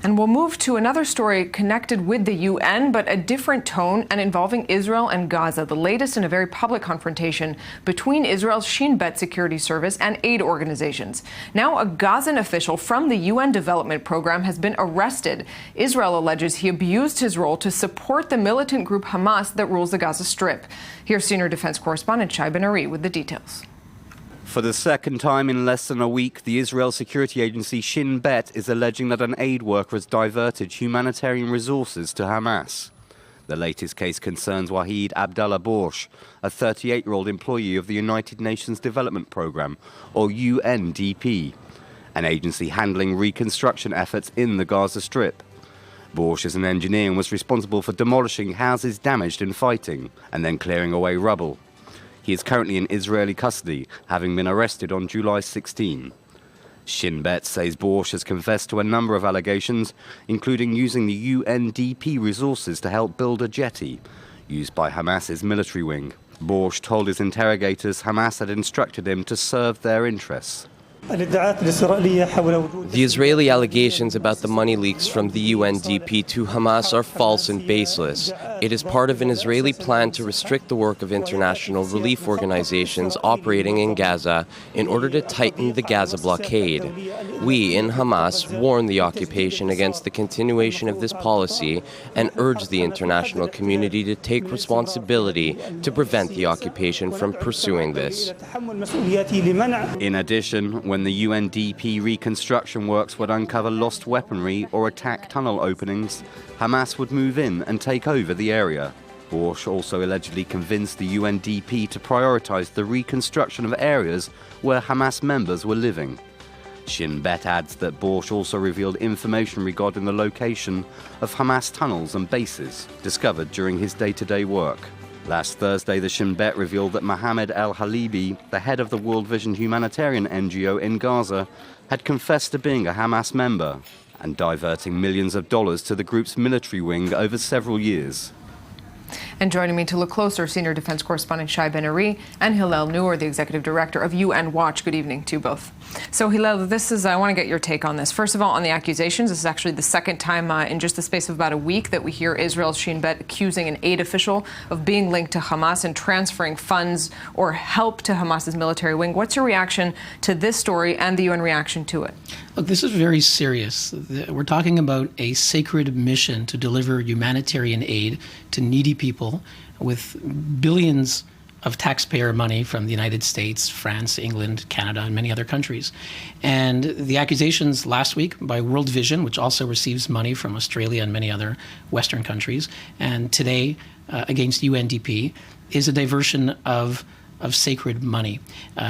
And we'll move to another story connected with the UN, but a different tone and involving Israel and Gaza, the latest in a very public confrontation between Israel's Shin Bet security service and aid organizations. Now, a Gazan official from the UN Development Program has been arrested. Israel alleges he abused his role to support the militant group Hamas that rules the Gaza Strip. Here's senior defense correspondent Shai Ben-Ari with the details. For the second time in less than a week, the Israel security agency Shin Bet is alleging that an aid worker has diverted humanitarian resources to Hamas. The latest case concerns Wahid Abdallah Borsh, a 38-year-old employee of the United Nations Development Program, or UNDP, an agency handling reconstruction efforts in the Gaza Strip. Borsh is an engineer and was responsible for demolishing houses damaged in fighting and then clearing away rubble. He is currently in Israeli custody, having been arrested on July 16. Shin Bet says Borsh has confessed to a number of allegations, including using the UNDP resources to help build a jetty used by Hamas's military wing. Borsh told his interrogators Hamas had instructed him to serve their interests. The Israeli allegations about the money leaks from the UNDP to Hamas are false and baseless. It is part of an Israeli plan to restrict the work of international relief organizations operating in Gaza in order to tighten the Gaza blockade. We, in Hamas, warn the occupation against the continuation of this policy and urge the international community to take responsibility to prevent the occupation from pursuing this. In addition, when the UNDP reconstruction works would uncover lost weaponry or attack tunnel openings, Hamas would move in and take over the area. Borsh also allegedly convinced the UNDP to prioritize the reconstruction of areas where Hamas members were living. Shin Bet adds that Borsh also revealed information regarding the location of Hamas tunnels and bases discovered during his day-to-day work. Last Thursday, the Shin Bet revealed that Mohammed El-Halibi, the head of the World Vision humanitarian NGO in Gaza, had confessed to being a Hamas member and diverting millions of dollars to the group's military wing over several years. And joining me to look closer, senior defense correspondent Shai Ben-Ari and Hillel Neuer, the executive director of UN Watch. Good evening to you both. So Hillel, I want to get your take on this. First of all, on the accusations, this is actually the second time in just the space of about a week that we hear Israel's Shin Bet accusing an aid official of being linked to Hamas and transferring funds or help to Hamas's military wing. What's your reaction to this story and the UN reaction to it? Look, this is very serious. We're talking about a sacred mission to deliver humanitarian aid to needy people with billions of taxpayer money from the United States, France, England, Canada, and many other countries. And the accusations last week by World Vision, which also receives money from Australia and many other Western countries, and today against UNDP, is a diversion of sacred money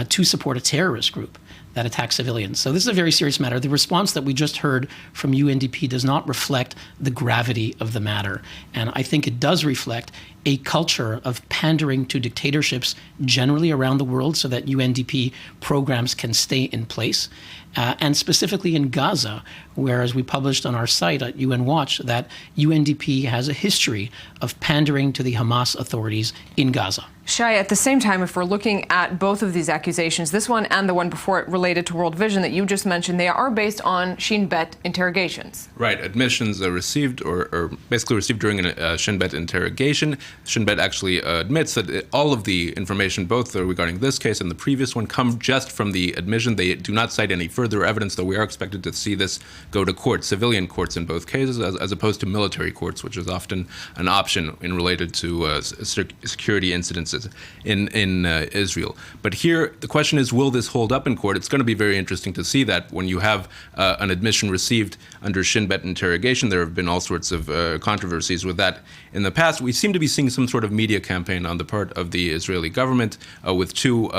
to support a terrorist group that attack civilians. So this is a very serious matter. The response that we just heard from UNDP does not reflect the gravity of the matter. And I think it does reflect a culture of pandering to dictatorships generally around the world so that UNDP programs can stay in place. And specifically in Gaza, where, as we published on our site at UN Watch, that UNDP has a history of pandering to the Hamas authorities in Gaza. Shai, at the same time, if we're looking at both of these accusations, this one and the one before it related to World Vision that you just mentioned, they are based on Shin Bet interrogations. Right. Admissions are received or basically received during a Shin Bet interrogation. Shin Bet actually admits that all of the information, both regarding this case and the previous one, come just from the admission. They do not cite any further evidence, though we are expected to see this go to court, civilian courts in both cases, as opposed to military courts, which is often an option in related to security incidences in Israel. But here, the question is, will this hold up in court? It's going to be very interesting to see that when you have an admission received under Shin Bet interrogation. There have been all sorts of controversies with that in the past. We seem to be seeing some sort of media campaign on the part of the Israeli government with two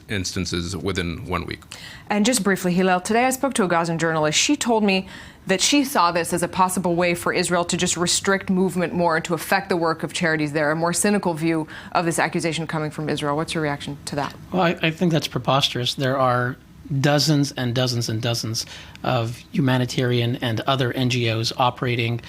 instances within 1 week. And just briefly, Hillel, today I spoke to a Gazan journalist. She told me that she saw this as a possible way for Israel to just restrict movement more and to affect the work of charities there, a more cynical view of this accusation coming from Israel. What's your reaction to that? Well, I think that's preposterous. There are dozens and dozens and dozens of humanitarian and other NGOs operating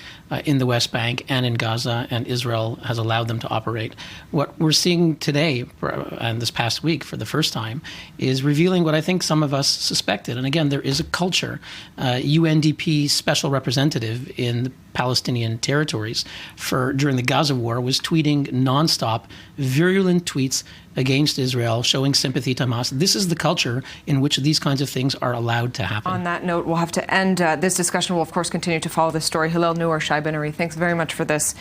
in the West Bank and in Gaza, and Israel has allowed them to operate. What we're seeing today, and this past week for the first time, is revealing what I think some of us suspected. And again, there is a culture. UNDP special representative in the Palestinian territories during the Gaza war was tweeting nonstop, virulent tweets against Israel, showing sympathy to Hamas. This is the culture in which these kinds of things are allowed to happen. On that note, we'll have to end this discussion. We'll, of course, continue to follow this story. Hillel, Neuer, Shai Ben-Ari, thanks very much for this.